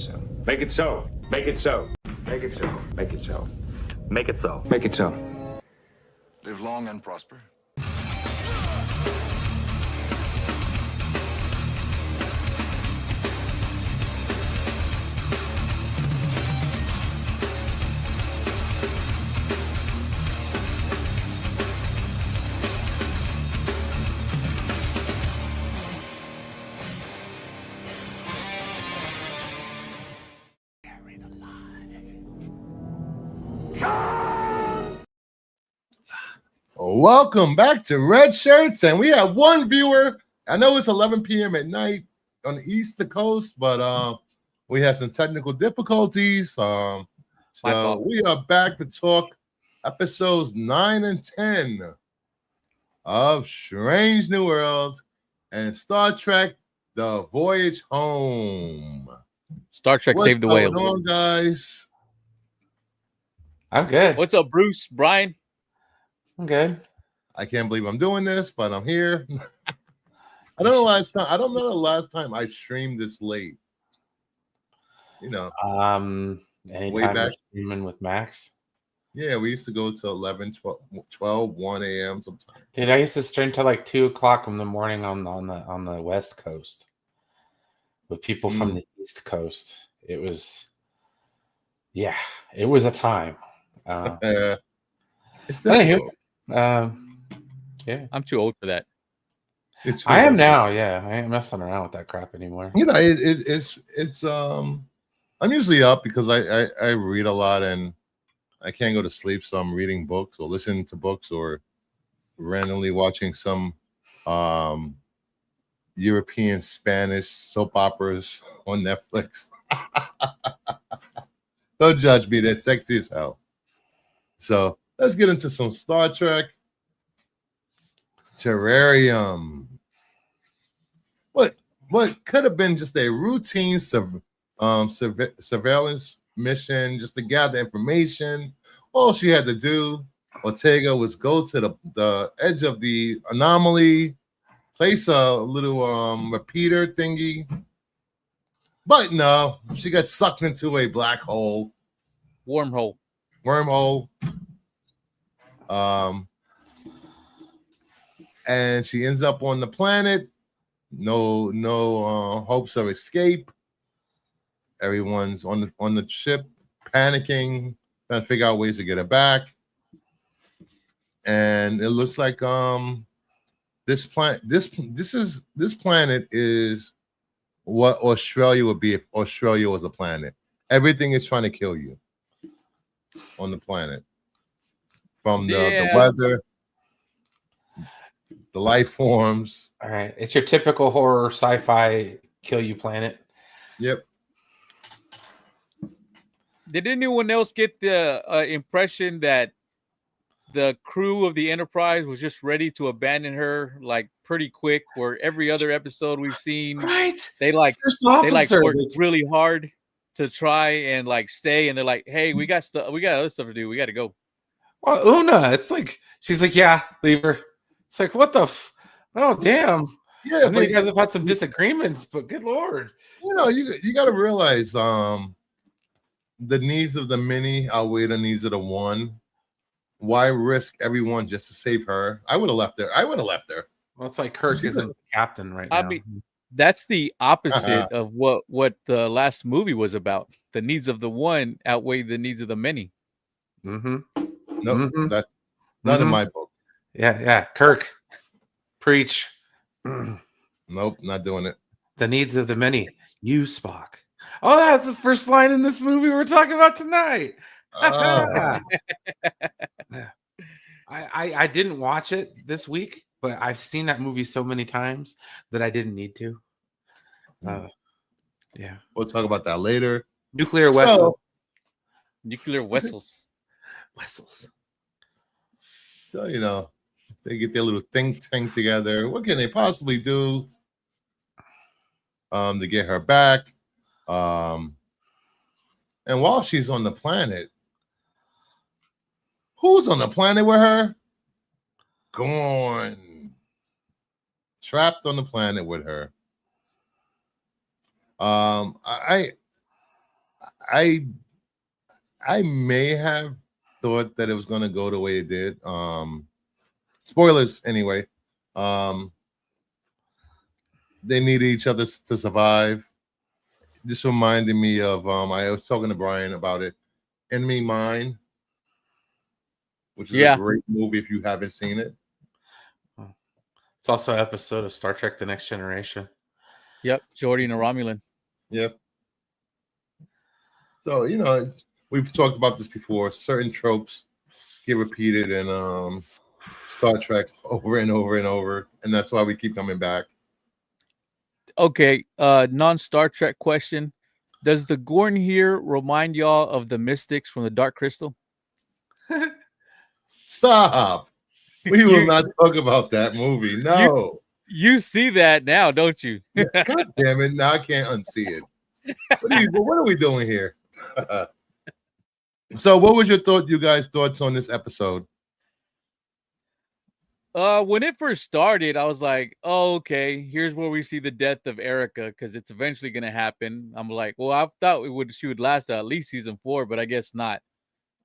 so. Make it so. Make it so. Make it so. Make it so. Make it so. Make it so. Live long and prosper. Welcome back to Red Shirts, and we have one viewer. I know it's 11 p.m. at night on the East Coast, but we have some technical difficulties. So we are back to talk episodes 9 and 10 of Strange New Worlds and Star Trek: The Voyage Home. Star Trek saved the whale. What's going on, guys? I'm good. What's up, Bruce? Brian? I'm good. I can't believe I'm doing this, but I'm here. I don't know the last time I streamed this late. You know. Anytime we're streaming with Max. Yeah, we used to go to 11, 12, 1 a.m. sometimes. Dude, I used to stream till like 2 o'clock in the morning on the West Coast with people from the East Coast. It was a time. Yeah, I'm too old for that. I am now. Yeah, I ain't messing around with that crap anymore. You know, it's I'm usually up because I read a lot and I can't go to sleep, so I'm reading books or listening to books or randomly watching some European Spanish soap operas on Netflix. Don't judge me; they're sexy as hell. So let's get into some Star Trek. Terrarium. What could have been just a routine surveillance mission just to gather information. All she had to do, Ortega, was go to the edge of the anomaly, place a little repeater thingy. But no, she got sucked into a black hole. Wormhole. And she ends up on the planet. No hopes of escape. Everyone's on the ship, panicking, trying to figure out ways to get her back. And it looks like this planet is what Australia would be if Australia was a planet. Everything is trying to kill you on the planet, from the weather, the life forms. All right, it's your typical horror sci-fi kill you planet. Yep. Did anyone else get the impression that the crew of the Enterprise was just ready to abandon her like pretty quick? Where every other episode we've seen, right? They worked really hard to try and like stay, and they're like, "Hey, we got other stuff to do. We got to go." Well, Una, it's like she's like, "Yeah, leave her." It's like, what the? Oh, damn. Yeah, I know you guys have had some disagreements, but good Lord. You know, you got to realize the needs of the many outweigh the needs of the one. Why risk everyone just to save her? I would have left her. Well, it's like Kirk isn't captain right now. I mean, that's the opposite of what the last movie was about. The needs of the one outweigh the needs of the many. Mm-hmm. Nope, that's not in my book. Yeah. Kirk, preach. Nope, not doing it. The needs of the many. You, Spock. Oh, that's the first line in this movie we're talking about tonight. I didn't watch it this week, but I've seen that movie so many times that I didn't need to. Yeah. We'll talk about that later. Nuclear vessels. So, you know, they get their little think tank together. What can they possibly do to get her back? And while she's on the planet, who's on the planet with her? Gorn. Trapped on the planet with her. I I may have thought that it was going to go the way it did. Spoilers anyway. They needed each other to survive. This reminded me of I was talking to Brian about it. Enemy Mine, which is a great movie if you haven't seen it. It's also an episode of Star Trek: The Next Generation. Yep, Geordi and a Romulan. Yep. So, you know, we've talked about this before. Certain tropes get repeated in Star Trek over and over and over, and that's why we keep coming back. Okay, non-Star Trek question. Does the Gorn here remind y'all of the Mystics from the Dark Crystal? Stop. We will not talk about that movie. No. You see that now, don't you? God damn it. Now I can't unsee it. What are we doing here? So what was you guys' thoughts on this episode? When it first started, I was like, oh, okay, here's where we see the death of Erica, because it's eventually gonna happen. I'm like, well, I thought she would last at least season 4, but I guess not.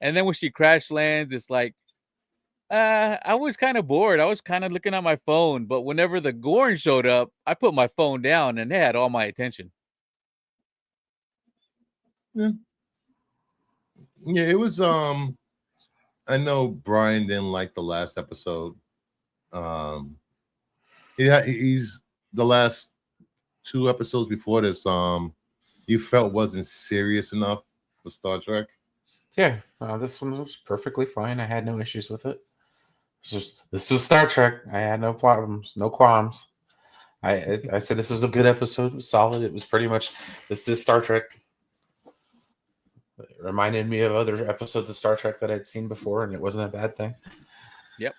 And then when she crash lands, it's like I was kind of bored. I was kind of looking at my phone, but whenever the Gorn showed up, I put my phone down and they had all my attention. Yeah, it was I know Brian didn't like the last episode. He's the last 2 episodes before this you felt wasn't serious enough for Star Trek. Yeah, this one was perfectly fine. I had no issues with it. This was Star Trek. I had no problems, no qualms. I said this was a good episode. It was solid. It was pretty much, this is Star Trek. It reminded me of other episodes of Star Trek that I'd seen before, and it wasn't a bad thing. Yep.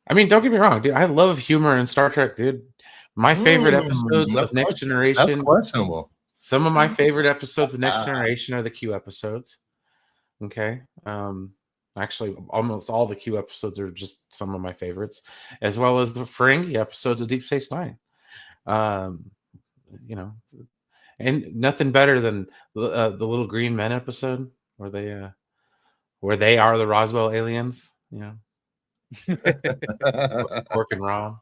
I mean, don't get me wrong, dude. I love humor in Star Trek, dude. My favorite episodes of Next Generation. That's questionable. Some of my favorite episodes of Next Generation are the Q episodes. Okay. Actually, almost all the Q episodes are just some of my favorites, as well as the Ferengi episodes of Deep Space Nine. You know, and nothing better than the Little Green Men episode where they are the Roswell aliens. You know, Quark and Rom.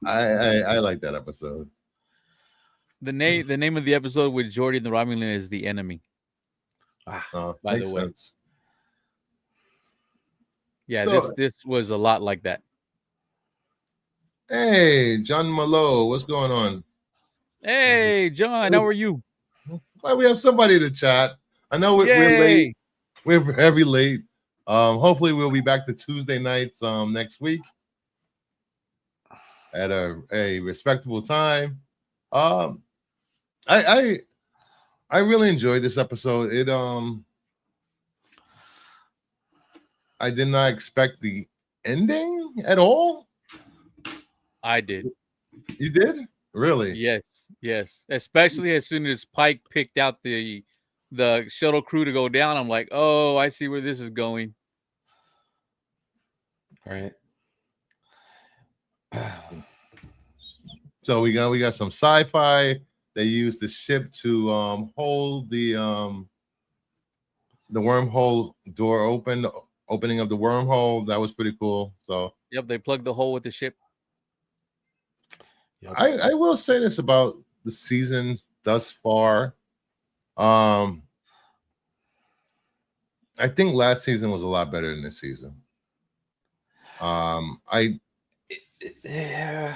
I like that episode. The name of the episode with Geordi and the Romulan is The Enemy. By the way. Sense. Yeah, So, this was a lot like that. Hey, John Malo, what's going on? Hey, John, how are you? Well, we have somebody to chat. I know we're late. We're very late. Hopefully we'll be back to Tuesday nights next week at a respectable time. I really enjoyed this episode. It I did not expect the ending at all. I did. You did? Really? Yes. Especially as soon as Pike picked out the shuttle crew to go down, I'm like, oh, I see where this is going. All right. So we got some sci-fi. They used the ship to hold the wormhole door open, the opening of the wormhole. That was pretty cool. So Yep, they plugged the hole with the ship. Yep. I will say this about the seasons thus far. I think last season was a lot better than this season. Yeah.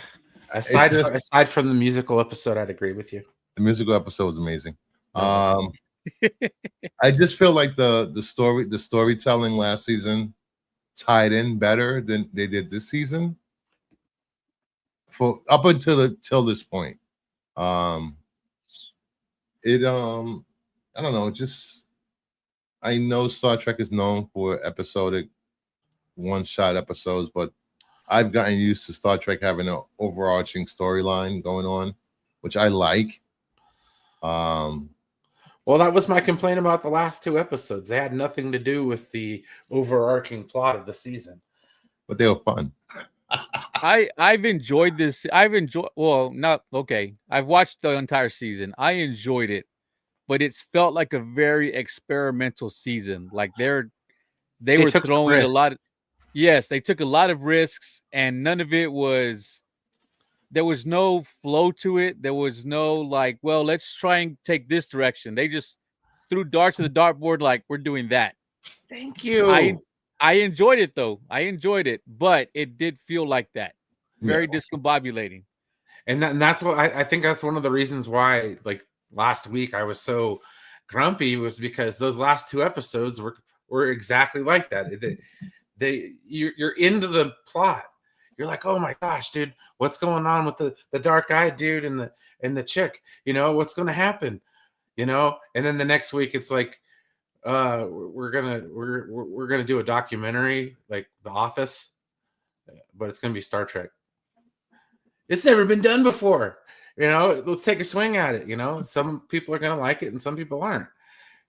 Aside from the musical episode, I'd agree with you. The musical episode was amazing. I just feel like the storytelling last season tied in better than they did this season. For up until till this point, I don't know. Just I know Star Trek is known for episodic, one-shot episodes, but I've gotten used to Star Trek having an overarching storyline going on, which I like. Well, that was my complaint about the last 2 episodes. They had nothing to do with the overarching plot of the season, but they were fun. I've enjoyed this. I've watched the entire season. I enjoyed it. but it's felt like a very experimental season. Like they were took some throwing a lot of risks. yes, they took a lot of risks, and none of it was. There was no flow to it. There was no like, well, let's try and take this direction. They just threw darts to the dartboard like we're doing that. Thank you. I enjoyed it though. I enjoyed it, but it did feel like that. Very Yeah. discombobulating. And that's what I think that's one of the reasons why, like last week, I was so grumpy, was because those last 2 episodes were exactly like that. You're into the plot. You're like, oh my gosh, dude, what's going on with the dark-eyed dude and the chick? You know, what's going to happen? You know, and then the next week it's like, we're gonna do a documentary like The Office, but it's gonna be Star Trek. It's never been done before. You know, let's take a swing at it. You know, some people are gonna like it and some people aren't.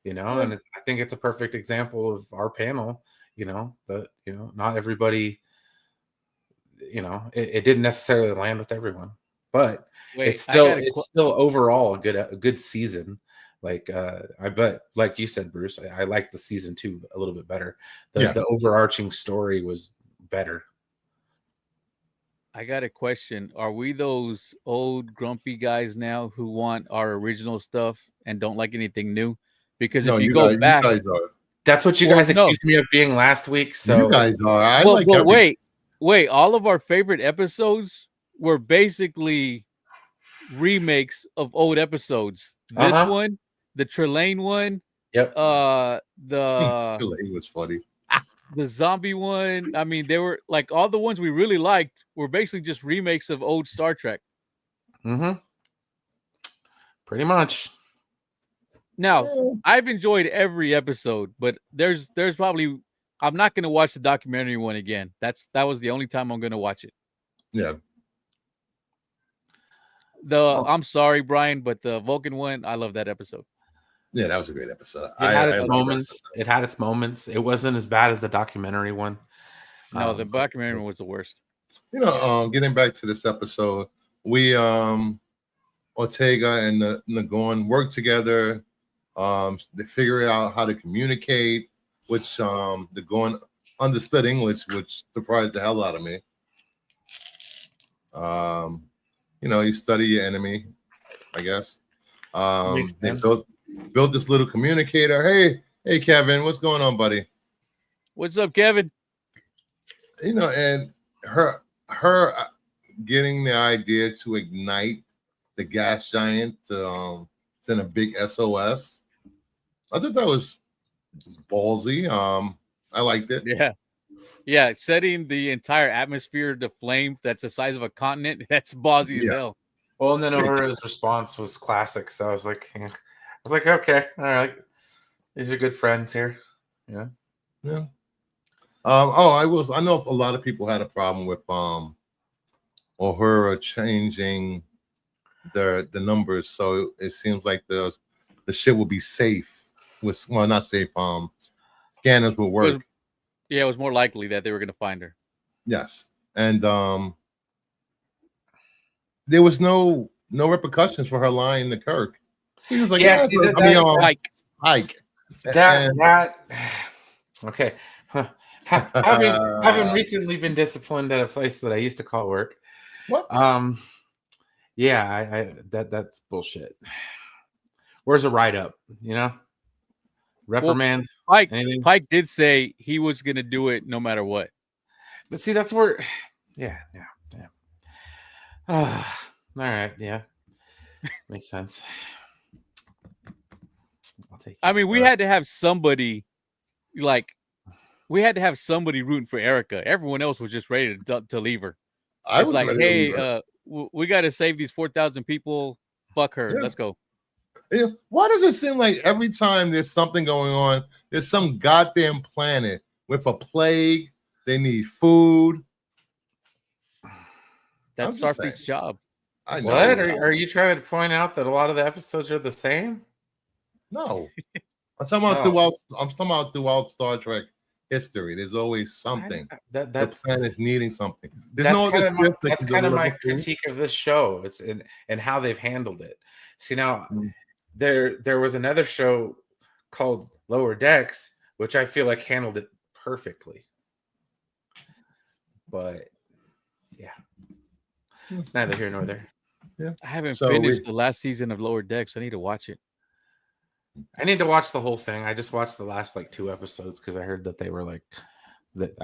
You know, and I think it's a perfect example of our panel. You know, that not everybody. You know, it didn't necessarily land with everyone, but it's still overall a good season. Like I bet, like you said, Bruce, I like the season 2 a little bit better. The overarching story was better. I got a question. Are we those old grumpy guys now who want our original stuff and don't like anything new? Because if you go back, you guys are. That's what you guys accused me of being last week. So you guys are. But wait, all of our favorite episodes were basically remakes of old episodes. This one, the Trelane one, yep. The Trelane was funny. The zombie one. I mean, they were like all the ones we really liked were basically just remakes of old Star Trek. Mm-hmm. Pretty much. Now, I've enjoyed every episode, but there's probably I'm not going to watch the documentary one again. That was the only time I'm going to watch it. Yeah. I'm sorry, Brian, but the Vulcan one, I love that episode. Yeah, that was a great episode. It had its moments. It had its moments. It wasn't as bad as the documentary one. No, the documentary one was the worst. You know, getting back to this episode, we Ortega and Nagorn work together. They figure out how to communicate, which Nagorn understood English, which surprised the hell out of me. You know, you study your enemy, I guess. They built this little communicator. Hey, Kevin, what's going on, buddy? What's up, Kevin? You know, and her getting the idea to ignite the gas giant to send a big SOS. I thought that was ballsy. I liked it. Yeah, setting the entire atmosphere to flames that's the size of a continent, that's ballsy as hell. Well, and then Uhura's response was classic. So I was like, okay, all right. These are good friends here. Yeah. Yeah. I know a lot of people had a problem with Uhura changing the numbers, so it seems like the shit will be safe. Not safe. Scanners will work. It was more likely that they were going to find her. Yes, and there was no repercussions for her lying to Kirk. He was like, Hike. That okay. Having recently been disciplined at a place that I used to call work. What? Yeah, that's bullshit. Where's a write up? You know, reprimand. Well, Pike did say he was going to do it no matter what. But see, that's where. Yeah. All right. Yeah, makes sense. I'll take. I mean, we had to have somebody, we had to have somebody rooting for Erica. Everyone else was just ready to leave her. It's like, hey, we got to save these 4,000 people. Fuck her. Yeah. Let's go. Yeah. Why does it seem like every time there's something going on, there's some goddamn planet with a plague? They need food. That's Starfleet's job. I know. What? Are you trying to point out that a lot of the episodes are the same? No. I'm talking about throughout Star Trek history. There's always something. The planet's needing something. That's kind of my critique of this show. It's and how they've handled it. See now, There was another show called Lower Decks, which I feel like handled it perfectly. But yeah, it's neither here nor there. I haven't So finished the last season of Lower Decks. I need to watch it. I need to watch the whole thing. I just watched the last like 2 episodes because I heard that they were like that.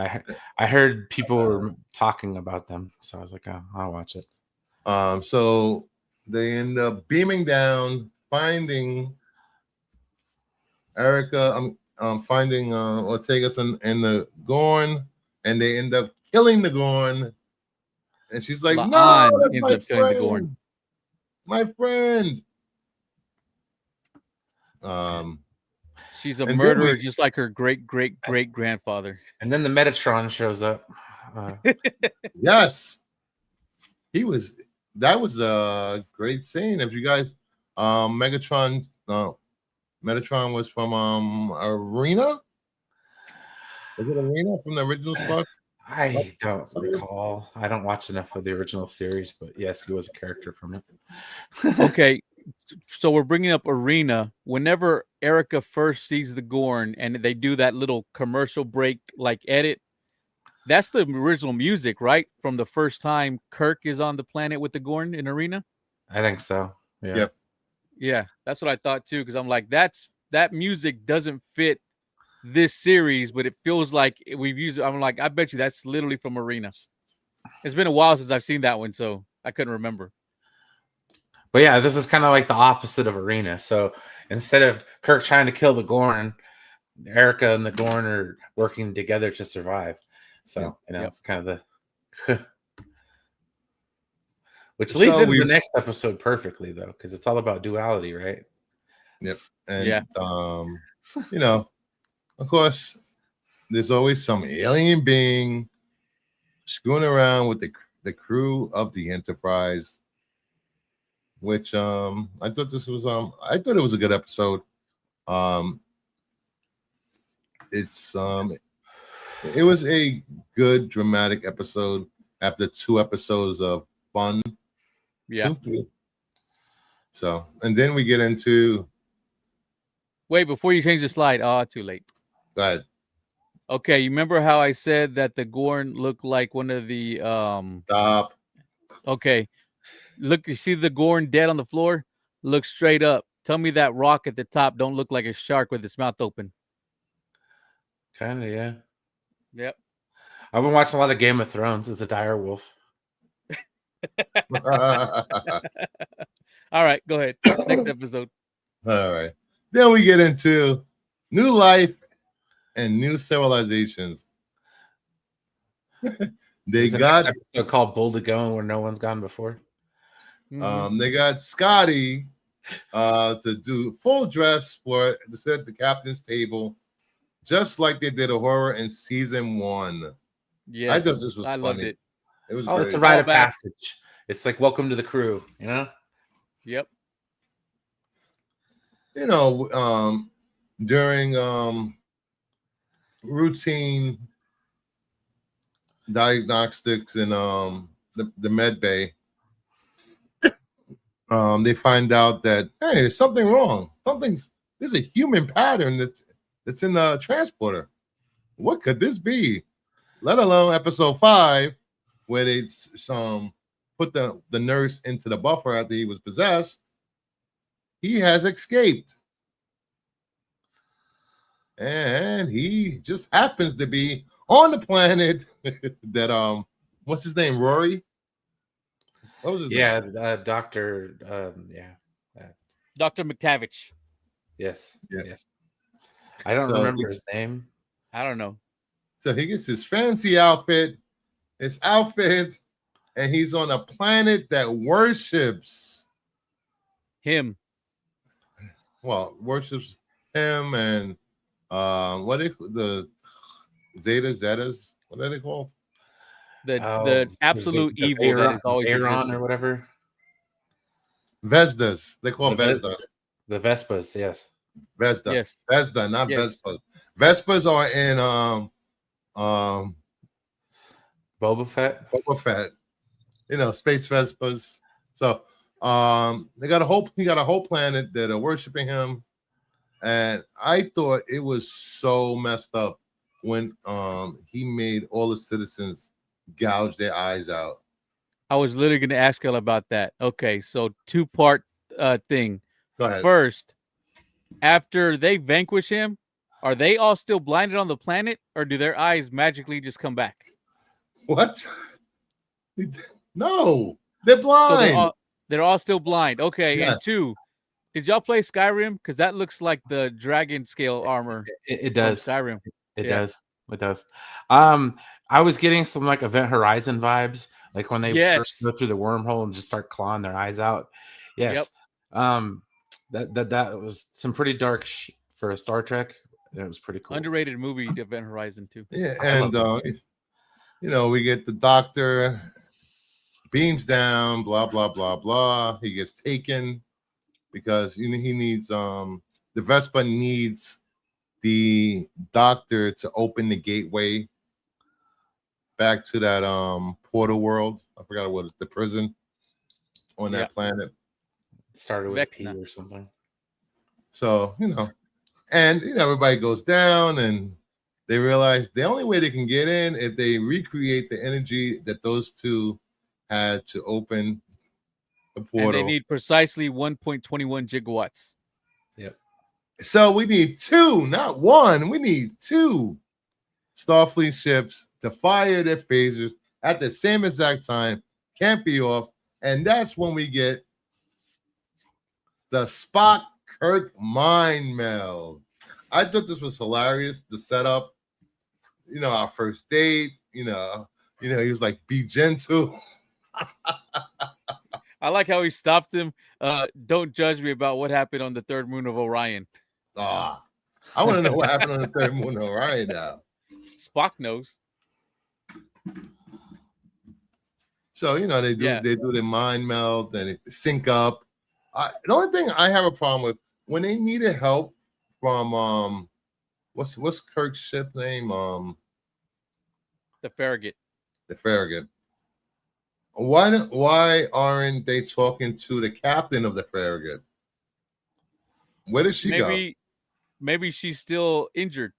I heard people were talking about them, so I was like, oh, I'll watch it. So they end up beaming down, finding Erica. Finding Ortegas and the Gorn, and they end up killing the Gorn. And she's like, La'an "No, that's ends my up killing the friend, Gorn. my friend." She's a And then murderer, just like her great grandfather. And then the Metatron shows up. Yes, that was a great scene. If you guys, Metatron was from Arena. Is it Arena from the original Spark? I don't recall. I don't watch enough of the original series, but yes, he was a character from it. Okay, so we're bringing up Arena. Whenever Erica first sees the Gorn and they do that little commercial break like edit, that's the original music, right? From the first time Kirk is on the planet with the Gorn in Arena. I think so. Yeah. Yep. Yeah, that's what I thought too. Because I'm like, that music doesn't fit this series, but it feels like we've used it. I'm like, I bet you that's literally from Arena. It's been a while since I've seen that one, so I couldn't remember. But yeah, this is kind of like the opposite of Arena. So instead of Kirk trying to kill the Gorn, Erica and the Gorn are working together to survive. So, it's kind of the... Which leads into the next episode perfectly, though, because it's all about duality, right? Yep. And, of course, there's always some alien being screwing around with the crew of the Enterprise, which I thought this was I thought it was a good episode. It was a good dramatic episode after 2 episodes of fun. Yeah. So, and then we get into. Wait, before you change the slide. Oh, too late. Go ahead. Okay, you remember how I said that the Gorn looked like one of the Stop. Okay. Look, you see the Gorn dead on the floor? Look straight up. Tell me that rock at the top don't look like a shark with its mouth open. Kind of, yeah. Yep. I've been watching a lot of Game of Thrones. It's a dire wolf. All right, go ahead. Next episode. All right. Then we get into new life and new civilizations. They got an episode called Bull to Go where no one's gone before. They got Scotty to do full dress to sit at the captain's table, just like they did a horror in season 1. Yeah, I thought this was I funny. loved it. It was It's a great. rite of passage. It's like welcome to the crew, you know? Yep. During routine diagnostics in the med bay, they find out that hey, there's something wrong. There's a human pattern that's in the transporter. What could this be? Let alone episode 5, where they put the nurse into the buffer after he was possessed. He has escaped. And he just happens to be on the planet that what's his name? Rory? What was his name? Dr. Dr. McTavish. Yes. Yeah. Yes. I don't remember his name. I don't know. So he gets his fancy outfit, and he's on a planet that worships worships him and the Zetas, what are they called? The absolute evil that is always Aaron or whatever. Vesdas. They call Vesda. The Vespas, yes. Vesda. Yes. Vesda, not Yes. Vespas. Vespas are in Boba Fett. Boba Fett. Space Vespas. So He got a whole planet that are worshiping him, and I thought it was so messed up when he made all the citizens gouge their eyes out. I was literally going to ask you all about that. Okay, so 2-part thing. Go ahead. First, after they vanquish him, are they all still blinded on the planet, or do their eyes magically just come back? What? No, they're So blind. they're all still blind. Okay, Yes. and 2, did y'all play Skyrim? Because that looks like the dragon scale armor. It from does. Skyrim. It Yeah. does. It does. I was getting some like Event Horizon vibes, like when they first Yes. go through the wormhole and just start clawing their eyes out. Yes. That was some pretty dark for a Star Trek. It was pretty cool. Underrated movie, Event Horizon 2. Yeah, I and we get the doctor beams down, blah blah blah blah. He gets taken because he needs the Vespa needs the doctor to open the gateway back to that portal world. I forgot what the prison on that planet. Started with Vecna. P or something. So, and everybody goes down and they realize the only way they can get in if they recreate the energy that those two had to open the portal. And they need precisely 1.21 gigawatts. Yep. So we need 2, not 1. We need 2 Starfleet ships to fire their phasers at the same exact time. Can't be off. And that's when we get the Spock Kirk mind meld. I thought this was hilarious. The setup, our first date. He was like, "Be gentle." I like how he stopped him. Don't judge me about what happened on the third moon of Orion. I want to know what happened on the third moon of Orion now. Spock knows. So they do the mind meld and they sync up. The only thing I have a problem with when they needed help from what's Kirk's ship name? The Farragut. The Farragut. Why aren't they talking to the captain of the Farragut? Where did she go? Maybe she's still injured.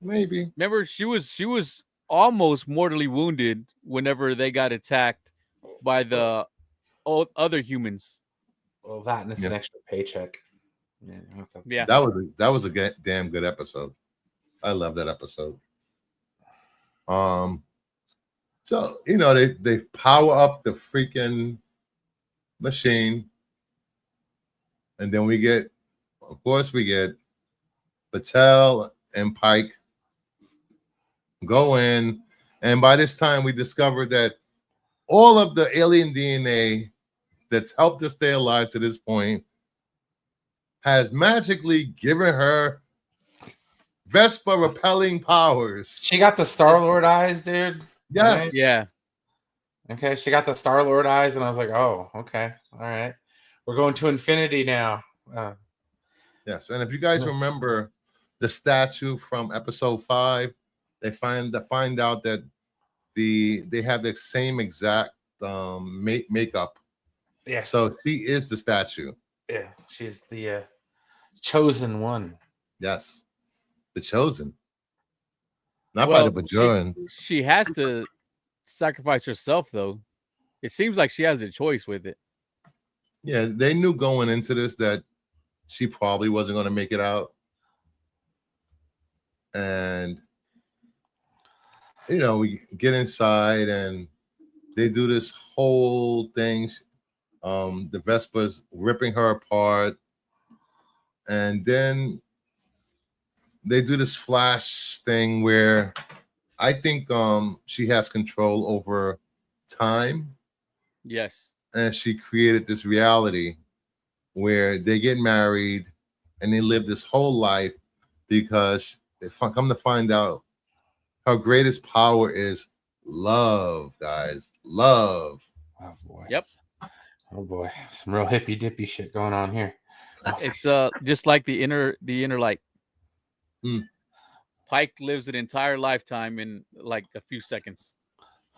Maybe. Remember, she was almost mortally wounded whenever they got attacked by the other humans. Well, that and it's an extra paycheck. Yeah. That was a damn good episode. I love that episode. So they power up the freaking machine, and then we get Patel and Pike go in, and by this time we discovered that all of the alien DNA that's helped us stay alive to this point has magically given her Vespa repelling powers. She got the Star-Lord eyes, dude. Yes. Right? Yeah. Okay, she got the Star-Lord eyes, and I was like, oh, okay. All right. We're going to infinity now. Yes, and if you guys remember the statue from episode 5, they find out that they have the same exact makeup. Yeah. So she is the statue. Yeah, she's the chosen one. Yes, the chosen. Not by the Bajoran. She has to sacrifice herself, though. It seems like she has a choice with it. Yeah, they knew going into this that she probably wasn't going to make it out. And, we get inside and they do this whole thing. The Vespa's ripping her apart. And then they do this flash thing where I think she has control over time. Yes. And she created this reality where they get married and they live this whole life because they come to find out her greatest power is love, guys. Love. Oh boy. Yep. Oh boy. Some real hippy dippy shit going on here. It's just like the inner light. Pike lives an entire lifetime in like a few seconds.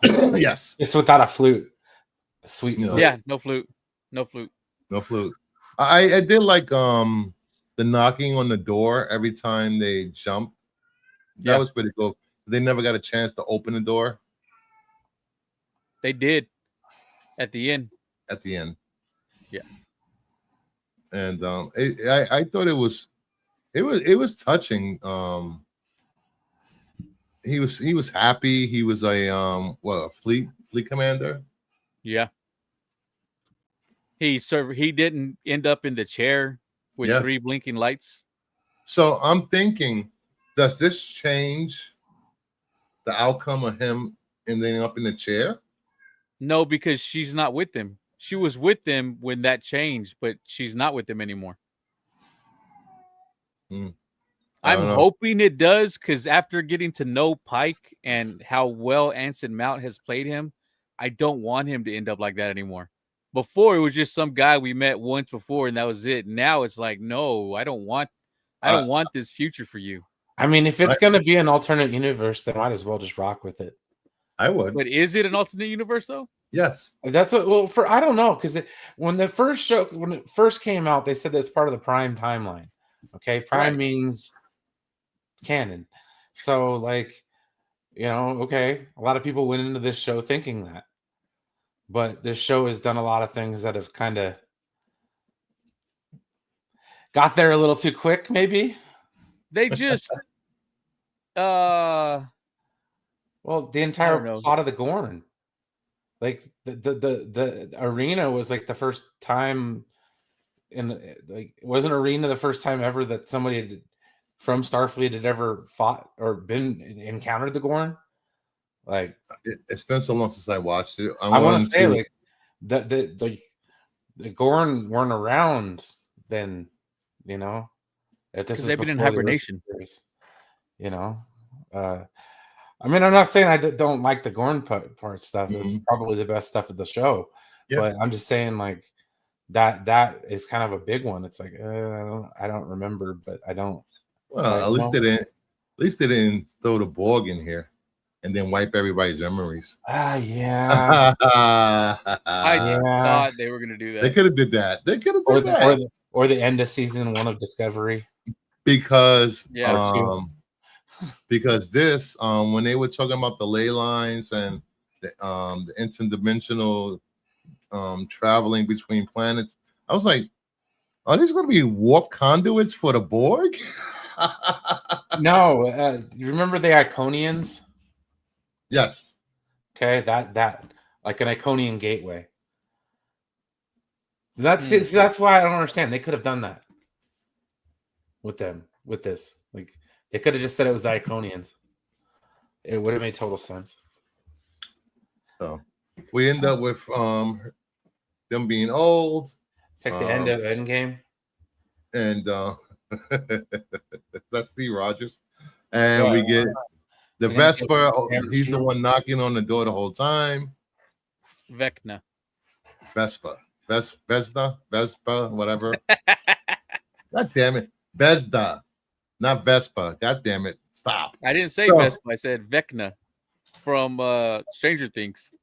Yes. It's without a flute. Sweet. You know. flute. Yeah, no flute. No flute. No flute. I did like the knocking on the door every time they jumped. That Yeah. was pretty cool. They never got a chance to open the door They did at the end. at the end. Yeah. And I thought it was touching. He was happy. He was a fleet commander. Yeah. He didn't end up in the chair with Yeah. 3 blinking lights. So I'm thinking, does this change the outcome of him ending up in the chair? No, because she's not with him. She was with them when that changed, but she's not with them anymore. I I'm don't know. hoping it does, because after getting to know Pike and how well Anson Mount has played him, I don't want him to end up like that anymore. Before, it was just some guy we met once before, and that was it. Now it's like, no, I don't want this future for you. I mean, if it's gonna be an alternate universe, then might as well just rock with it. I would. But is it an alternate universe though? Yes. That's what. Well, I don't know, because when it first came out, they said that's part of the Prime timeline. Okay, Prime Right. means canon. So, like, okay, a lot of people went into this show thinking that, but this show has done a lot of things that have kind of got there a little too quick, maybe. They just Well, the entire know. plot of the Gorn, like the arena was like the first time it wasn't arena the first time ever that somebody from Starfleet had ever fought or been encountered the Gorn. Like, It's been so long since I watched it. I want to say, like, the Gorn weren't around then, because they've been in hibernation. I mean, I'm not saying I don't like the Gorn part stuff. It's probably the best stuff of the show. Yeah. But I'm just saying, like, that is kind of a big one. It's like, I don't remember, but I don't. Well, at least they didn't throw the Borg in here and then wipe everybody's memories. Yeah. I thought they were gonna do that. They could have did that. They could have did that. Or the end of season 1 of Discovery. Because Yeah. because this when they were talking about the ley lines and the interdimensional traveling between planets, I was like, are these going to be warp conduits for the Borg? No, you remember the Iconians? Yes. Okay, that like an Iconian gateway. That's it. That's why I don't understand. They could have done that with this. Like, they could have just said it was the Iconians. It would have made total sense. So we end up with them being old. It's like the end of Endgame. And that's Steve Rogers. And we get the Vesper. He's the one knocking on the door the whole time. Vecna. Vespa, whatever. God damn it. Vesda, not Vespa. God damn it. Stop. I didn't say Vespa. I said Vecna from Stranger Things.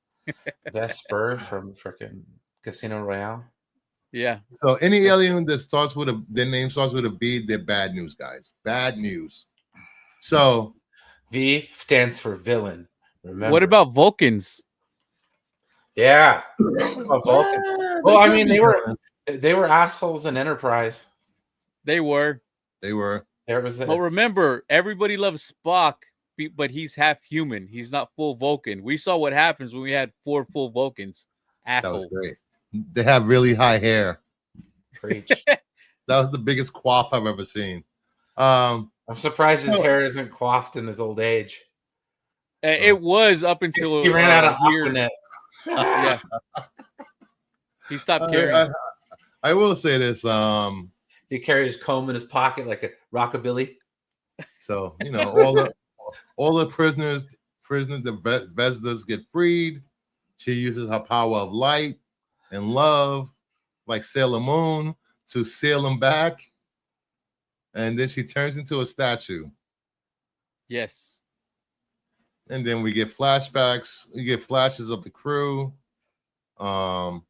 Vesper from freaking Casino Royale. Yeah. So any alien that starts with their name starts with a V, they're bad news, guys. Bad news. So V stands for villain. Remember. What about Vulcans? Yeah. Vulcan. Well, I mean, they were assholes in Enterprise. They were. There was But remember, everybody loves Spock, but he's half human. He's not full Vulcan. We saw what happens when we had 4 full Vulcans. Assholes. that was great. They have really high hair. Preach. That was the biggest quaff I've ever seen. I'm surprised his hair isn't coiffed in his old age. It was up until he ran out of Aquanet. Yeah. He stopped caring. I will say this. He carried his comb in his pocket like a rockabilly. So all the prisoners, the Vesdas get freed. She uses her power of light and love, like Sailor Moon, to sail them back. And then she turns into a statue. Yes. And then we get flashbacks. We get flashes of the crew. um,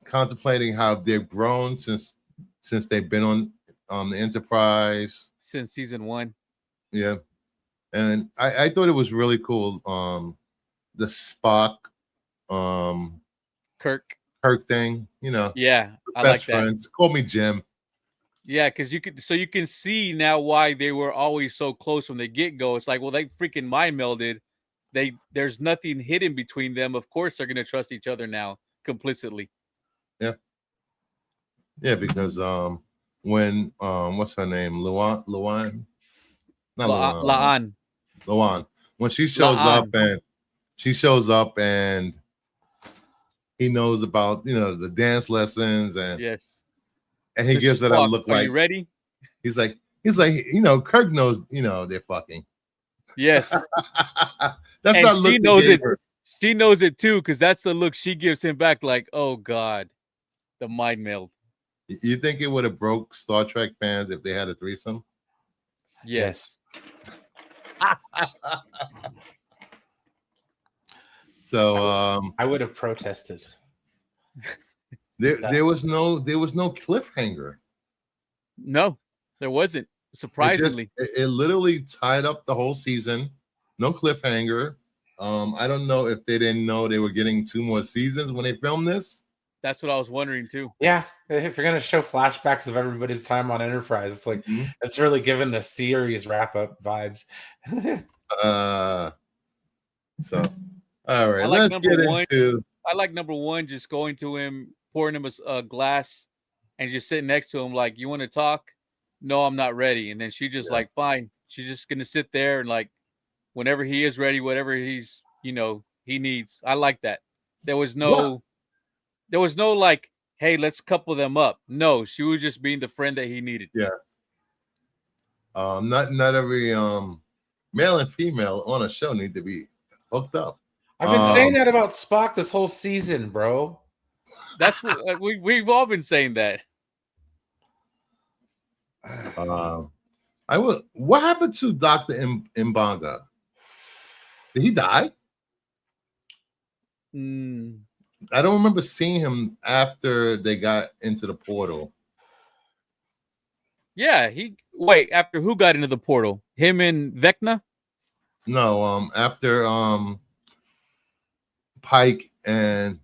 contemplating how they've grown since they've been on the Enterprise. Since season 1. Yeah, and I thought it was really cool. The Spock, Kirk. thing. Yeah, I best like that. friends. Call me Jim. Yeah, because you can see now why they were always so close from the get-go. It's like, well, they freaking mind melded. There's nothing hidden between them. Of course, they're gonna trust each other now complicitly. Yeah, because when what's her name? Luan? Not Luan. La'an. When she shows up and he knows about the dance lessons and Yes. and he gives her that look Are like you ready? he's like Kirk knows they're fucking. Yes. That's And not look she knows it. She knows it too, because that's the look she gives him back. Like, oh God, the mind meld. You think it would have broke Star Trek fans if they had a threesome? Yes. So I would have protested. there was no cliffhanger. No, there wasn't. Surprisingly. It literally tied up the whole season. No cliffhanger. I don't know if they didn't know they were getting 2 more seasons when they filmed this. That's what I was wondering too. Yeah, if you're gonna show flashbacks of everybody's time on Enterprise, it's like it's really giving the series wrap up vibes. So all right, like let's get into. I like number 1, just going to him, pouring him a glass, and just sitting next to him, like, you want to talk? No, I'm not ready. And then she just like, fine. She's just gonna sit there and like, whenever he is ready, whatever he's he needs. I like that. There was no like, hey, let's couple them up. No, she was just being the friend that he needed. Yeah. Not every male and female on a show need to be hooked up. I've been saying that about Spock this whole season, bro. That's what we've all been saying that. What happened to Dr. Mbanga? Did he die? I don't remember seeing him after they got into the portal. Yeah, after who got into the portal? Him and Vecna? No, after Pike and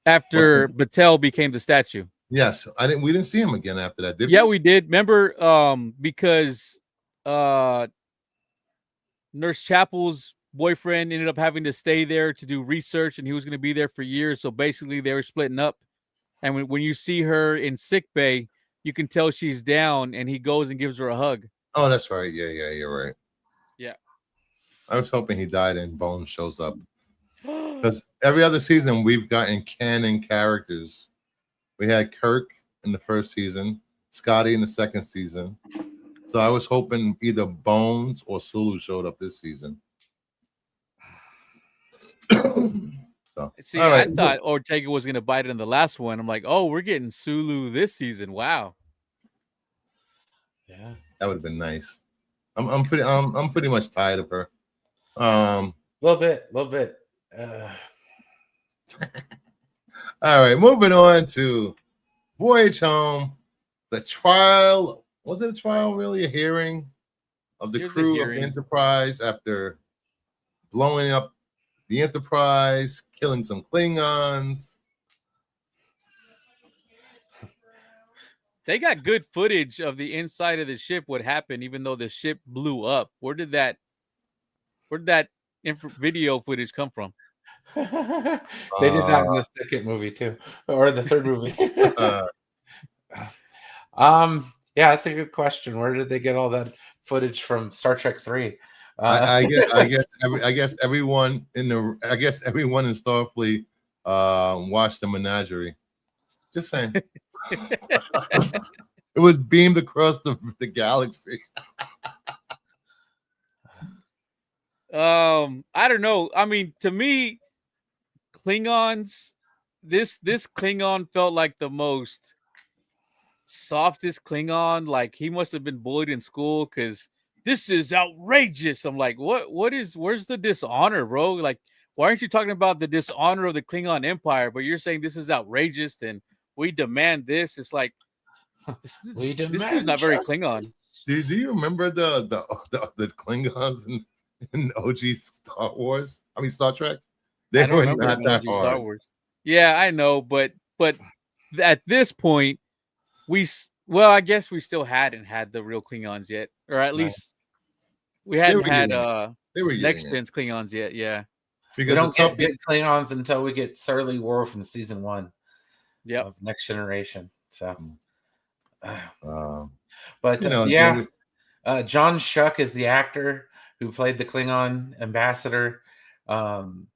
after Batel became the statue. Yes, we didn't see him again after that, did we? Yeah, we? we did. Remember because Nurse Chapel's boyfriend ended up having to stay there to do research, and he was going to be there for years. So basically they were splitting up. And when you see her in sickbay, you can tell she's down, and he goes and gives her a hug. Oh, that's right. Yeah, you're right. Yeah. I was hoping he died and Bones shows up. Because every other season we've gotten canon characters. We had Kirk in the first season, Scotty in the second season. So I was hoping either Bones or Sulu showed up this season. See, I thought Ortega was going to bite it in the last one. I'm like, oh, we're getting Sulu this season. Wow. Yeah, that would have been nice. I'm pretty much tired of her. Little bit. All right, moving on to Voyage Home. The trial, was it a trial, really? A hearing of the crew of the Enterprise after blowing up the Enterprise, killing some Klingons. They got good footage of the inside of the ship, what happened, even though the ship blew up. Where did that video footage come from? They did that in the second movie too, or the third movie. Yeah, that's a good question. Where did they get all that footage from? Star Trek 3. I guess everyone in Starfleet watched the Menagerie. Just saying. It was beamed across the galaxy. I don't know. I mean, to me, Klingons, this Klingon felt like the most softest Klingon. Like, he must have been bullied in school because this is outrageous. I'm like, where's the dishonor, bro? Like, why aren't you talking about the dishonor of the Klingon Empire? But you're saying this is outrageous and we demand this. It's like this dude's not very Klingon. Do you remember the Klingons in OG Star Wars? I mean Star Trek. They I don't were remember not that Star hard. Wars. Yeah, I know, but at this point, I guess we still hadn't had the real Klingons yet, or at least we hadn't had They were next getting it. gen's Klingons yet. Yeah. Because We don't the tough- get Klingons until we get Surly Worf from season 1 Yep. of Next Generation. So, but you know, yeah, John Shuck is the actor who played the Klingon ambassador. I've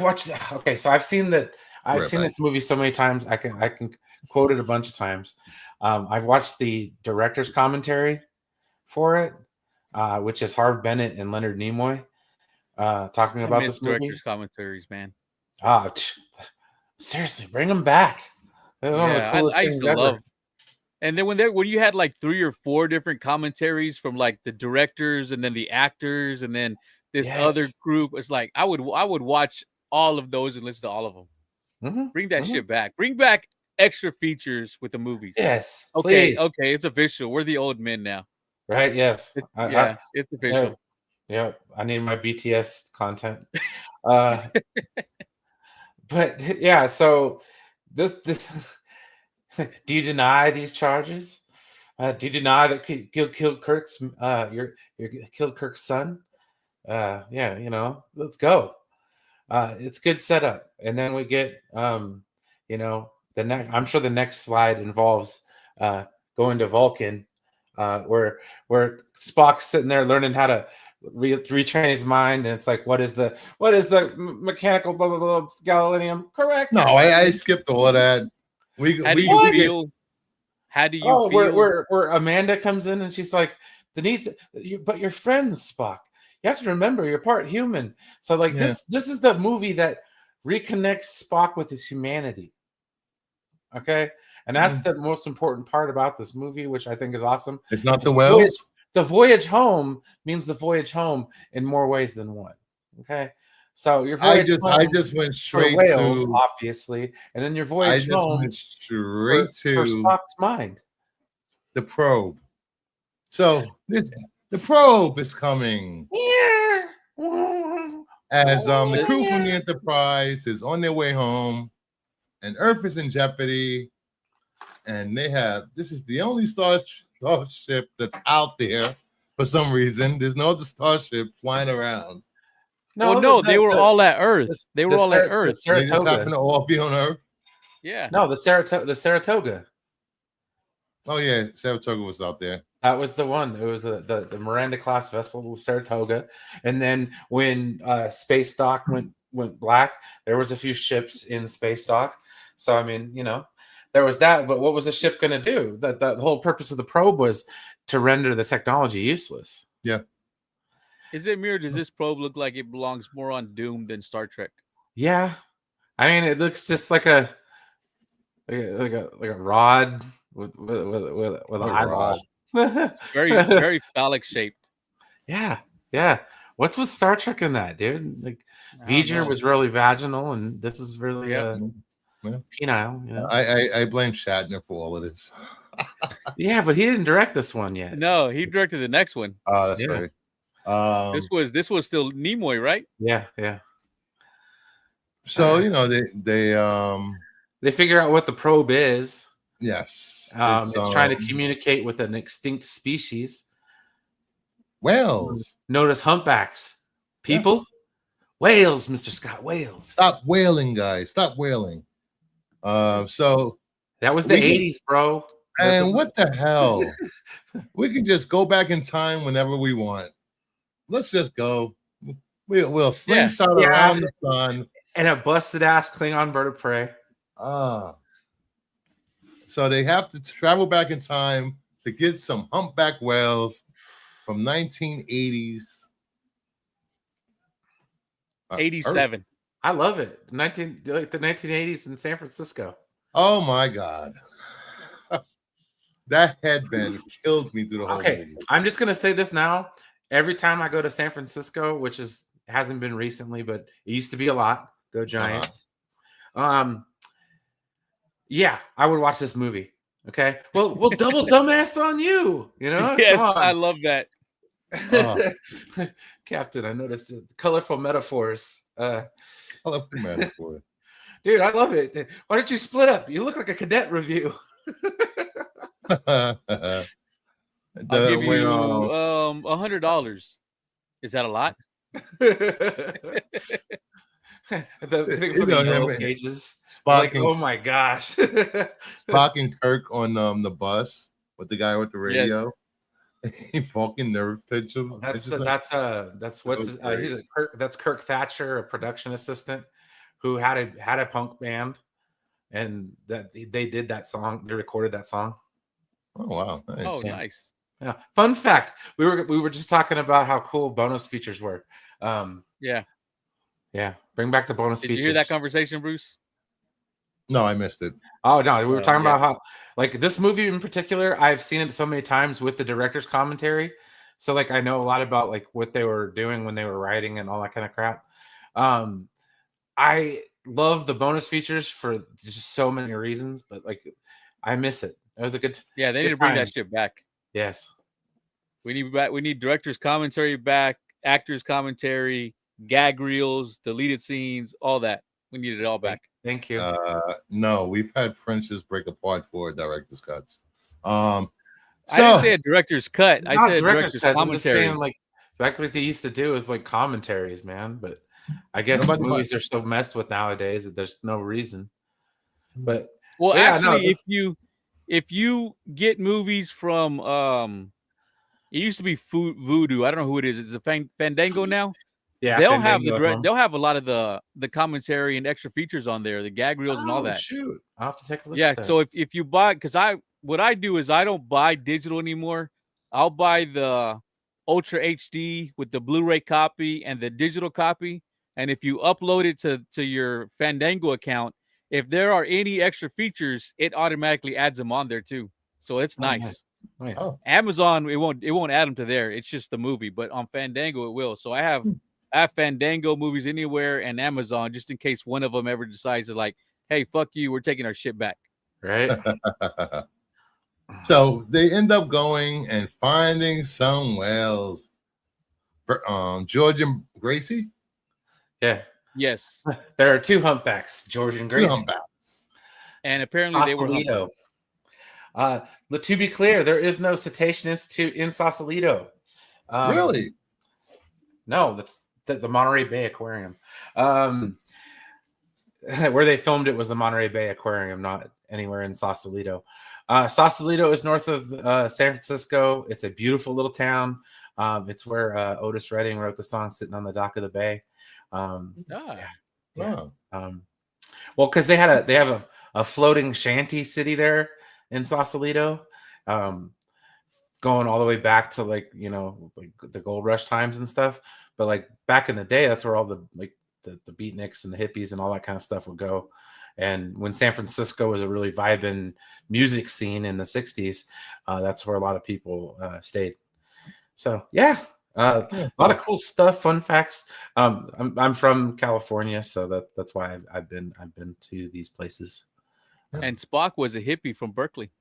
watched. Okay, so I've seen that. I've seen this movie so many times. I can quote it a bunch of times. I've watched the director's commentary for it, which is Harv Bennett and Leonard Nimoy talking about this movie. Director's commentaries, man. Seriously, bring them back. They're one of the coolest I things used to ever. love. And then when you had like 3 or 4 different commentaries from like the directors and then the actors and then this other group, it's like I would watch all of those and listen to all of them. Mm-hmm. Bring that shit back. Bring back extra features with the movies. Yes. Okay. Please. Okay. It's official. We're the old men now. Right. Yes. It's official. Yeah. I need my BTS content. But yeah. So this do you deny these charges? Do you deny that you killed Kirk's your killed Kirk's son? Yeah. You know. Let's go. It's good setup, and then we get you know, I'm sure the next slide involves going to Vulcan, where Spock's sitting there learning how to retrain his mind, and it's like, what is the mechanical blah blah blah gallium? Correct. No, I skipped all of that. How do you feel? Where Amanda comes in and she's like, but your friends, Spock. You have to remember you're part human. So like this is the movie that reconnects Spock with his humanity. Okay. And that's the most important part about this movie, which I think is awesome. It's not the Wells. The voyage home means the voyage home in more ways than one. Okay. So your voyage I just went straight Wales, to obviously, and then your voyage home went straight for Spock's mind. The probe. So the probe is coming. Yeah. As the crew from the Enterprise is on their way home, and Earth is in jeopardy, and this is the only starship that's out there for some reason. There's no other starship flying around. No, they were all at Earth. They were all at Earth. They just happen to all be on Earth. Yeah. No, the Saratoga. Oh yeah, Saratoga was out there. That was the one. It was the Miranda class vessel, the Saratoga. And then when Space Dock went black, there was a few ships in Space Dock. So I mean, you know, there was that. But what was the ship going to do? That the whole purpose of the probe was to render the technology useless. Yeah. Is it mirrored? Does this probe look like it belongs more on Doom than Star Trek? Yeah, I mean, it looks just like a rod with an eyeball. It's very phallic shaped. Yeah. What's with Star Trek in that, dude? Like, V'ger was really vaginal, and this is really penile. You know? I blame Shatner for all of this. Yeah, but he didn't direct this one yet. No, he directed the next one. Oh, that's right. This was still Nimoy, right? Yeah. So you know they figure out what the probe is. Yes, it's trying to communicate with an extinct species. Whales. Notice humpbacks. People. Whales, Mr. Scott. Whales. Stop whaling, guys. Stop whaling. So that was the 80s, bro. And what the hell? We can just go back in time whenever we want. Let's just go. We'll slingshot around the sun. And a busted ass Klingon bird of prey. So they have to travel back in time to get some humpback whales from 1980s. 87. I love it. The 1980s in San Francisco. Oh my God. That headband killed me through the whole movie. I'm just gonna say this now. Every time I go to San Francisco, which is It hasn't been recently, but it used to be a lot. Go Giants. Yeah, I would watch this movie. Okay, well, we'll double dumbass on you. You know, Yes, come on. I love that. Captain, I noticed colorful metaphors. Colorful metaphor. Dude, I love it. Why don't you split up? You look like a cadet review. I'll give you $100. Is that a lot? The thing for the yellow pages. Spock and, oh my gosh. Spock and Kirk on the bus with the guy with the radio. Yes. He fucking nerve pitch him. That's Kirk Thatcher, a production assistant who had a punk band, and that they did that song. They recorded that song. Oh wow! Nice. Oh, nice. Yeah. Fun fact: we were just talking about how cool bonus features were. Yeah. Bring back the bonus features. Did you hear that conversation, Bruce? No, I missed it. Oh no, we were talking about how, like, this movie in particular, I've seen it so many times with the director's commentary. So like I know a lot about like what they were doing when they were writing and all that kind of crap. I love the bonus features for just so many reasons, but like I miss it. It was a good they need to bring that shit back. Yes. We need director's commentary back, actors commentary, gag reels, deleted scenes, all that. We need it all back. Thank you. No, we've had French's break apart for director's cuts. I didn't say a director's cut. I said director's commentary. I'm just saying, like, back what they used to do is like commentaries, man. But I guess movies are so messed with nowadays that there's no reason. But if you get movies from it used to be Voodoo. I don't know who it is. Is it Fandango now? Yeah, they'll have a lot of the commentary and extra features on there, the gag reels and all that. Shoot, I'll have to take a look. Yeah, at that. so if you buy, because what I do is I don't buy digital anymore. I'll buy the Ultra HD with the Blu-ray copy and the digital copy. And if you upload it to your Fandango account, if there are any extra features, it automatically adds them on there too. So it's nice. Nice. Oh. Amazon, it won't add them to there. It's just the movie, but on Fandango it will. So I have Fandango movies anywhere and Amazon just in case one of them ever decides to like, hey, fuck you, we're taking our shit back. Right. So they end up going and finding some whales. George and Gracie. Yeah. Yes. There are two humpbacks, George and Gracie. And apparently they were Sausalito. To be clear, there is no Cetacean Institute in Sausalito. Really? No, that's the Monterey Bay Aquarium. Where they filmed it was the Monterey Bay Aquarium, not anywhere in Sausalito. Sausalito is north of San Francisco. It's a beautiful little town. It's where Otis Redding wrote the song "Sitting on the Dock of the Bay." Well, because they have a floating shanty city there in Sausalito, going all the way back to like the gold rush times and stuff. But like back in the day, that's where all the beatniks and the hippies and all that kind of stuff would go. And when San Francisco was a really vibrant music scene in the 60s, that's where a lot of people stayed. So yeah. A lot of cool stuff, fun facts. I'm from California, so that's why I've been to these places. And Spock was a hippie from Berkeley.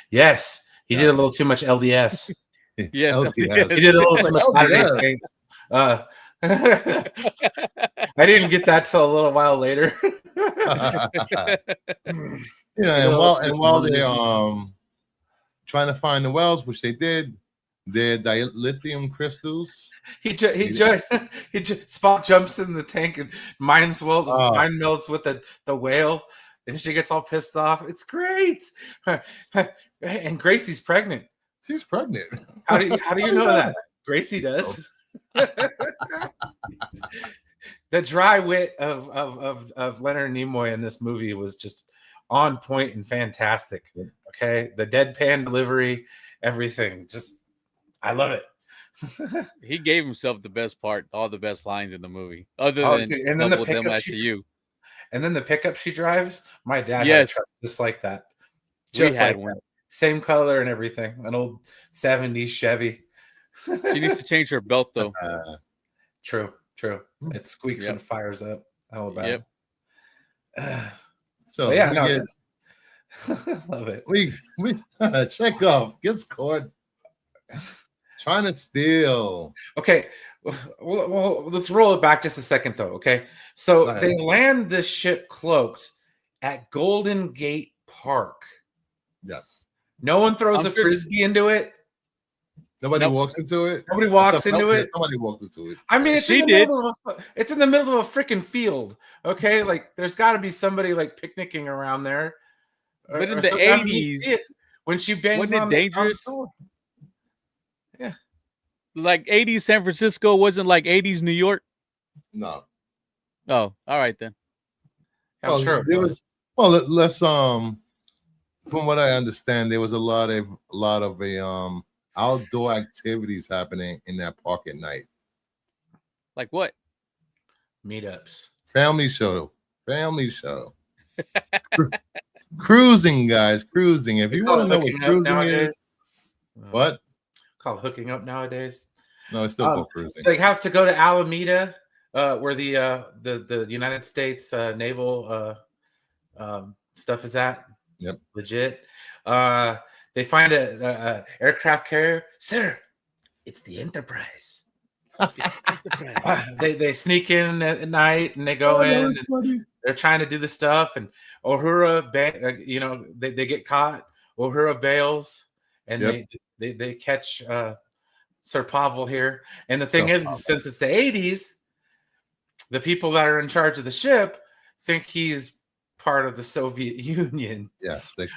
Yes, he did a little too much LDS. Yes, LDS. He did a little too much Saturday Saints. I didn't get that till a little while later. And while they're trying to find the whales, which they did. They're dilithium crystals. Spock jumps in the tank and mind melts with the whale, and she gets all pissed off. It's great. And Gracie's pregnant. She's pregnant. How do you know that? Gracie does. The dry wit of Leonard Nimoy in this movie was just on point and fantastic. Okay, the deadpan delivery, everything, just. I love it. He gave himself the best part, all the best lines in the movie, other than and then the pickup she drives. My dad had a truck just like that, just like that. Same color and everything. An old 70s Chevy. She needs to change her belt though. True. It squeaks and fires up. Alabama. Yep. So Yeah, we no, get, love it. we Chekhov gets caught trying to steal. Okay, well, let's roll it back just a second, though. Okay, so Go ahead. they land this ship cloaked at Golden Gate Park. Yes. No one throws I'm a sure- frisbee into it. Nobody Nope. walks into it. Nobody walks into it. Somebody walked into it. I mean, it's She in the did. middle of it's in the middle of a freaking field. Okay, like there's got to be somebody like picnicking around there. But in or the something. I mean, you 80s, see it when she bangs wasn't it on the dangerous? door. Like 80s San Francisco wasn't like 80s New York. No. Oh, all right then. I'm Well, sure it there was. Well, let's from what I understand, there was a lot of outdoor activities happening in that park at night. Like what? Meetups. Family show. Cruising, guys, cruising. If We you call want to it know what hooking up cruising nowadays. is, what? Call it hooking up nowadays. No, it's still called cruising. They have to go to Alameda, where the United States naval stuff is at. Yep. Legit. They find a aircraft carrier. Sir, it's the Enterprise. They sneak in at night and they go in. And they're trying to do the stuff, and Uhura, they get caught. Uhura bails, and Yep. they catch Sir Pavel here. And the thing Sir is, Pavel. since it's the 80s, the people that are in charge of the ship think he's part of the Soviet Union. Yes. The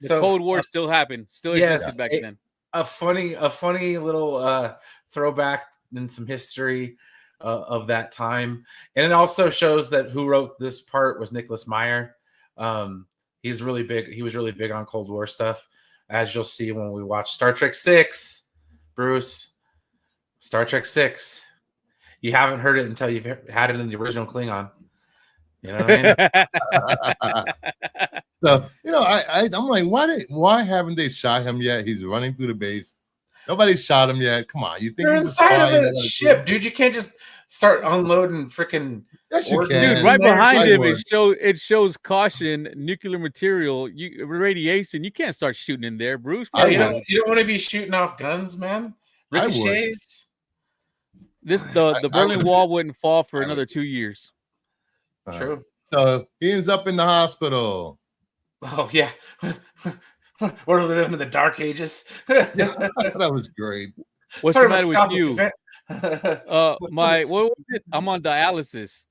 Cold War still happened. Still yes, existed back then. a funny little throwback in some history of that time, and it also shows that who wrote this part was Nicholas Meyer. He's really big. He was really big on Cold War stuff, as you'll see when we watch Star Trek VI. Bruce, Star Trek VI. You haven't heard it until you've had it in the original Klingon. You know what I mean? So I'm like, why haven't they shot him yet? He's running through the base. Nobody shot him yet. Come on, you think They're he's a inside spy? of a ship, dude. You can't just start unloading freaking. Yes, you Dude, can. Dude, right There- behind I him, would. it shows caution, nuclear material, radiation. You can't start shooting in there, Bruce. I You would. don't want to be shooting off guns, man. I would. Ricochets. The I Berlin would. Wall wouldn't fall for I another would. 2 years. True. So he ends up in the hospital. Oh yeah. What are we living in the dark ages? That was great. What's the matter with you? Event. What was it? I'm on dialysis.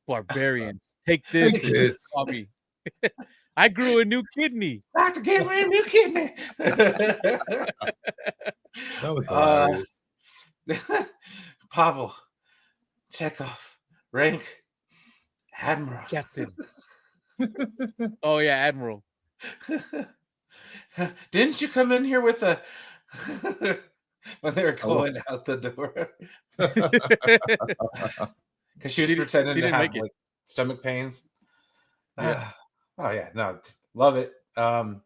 Barbarians. Take this. Take and this. call me. I grew a new kidney. Doctor gave me a new kidney. That was hilarious. Pavel, Chekhov, rank, Admiral. Captain. Oh yeah, Admiral. Didn't you come in here with a when they were going out the door? Because she was pretending she to didn't have make it. like stomach pains. Yeah. Oh yeah, no, love it. When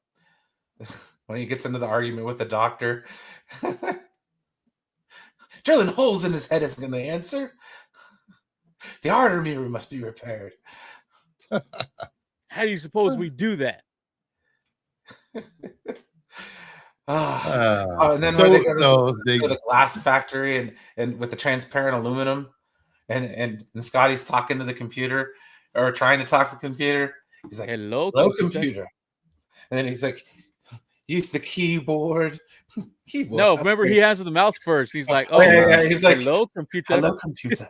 he gets into the argument with the doctor, drilling holes in his head isn't going to answer. The artery must be repaired. How do you suppose we do that? And then so, when they go to, so they, to the glass factory and with the transparent aluminum, and Scotty's talking to the computer or trying to talk to the computer. He's like, Hello, "Hello, computer," and then he's like, "Use the keyboard." Keyboard. No, remember he answered the mouse first. He's like, Oh, yeah. He's like, hello, computer. "Hello, computer."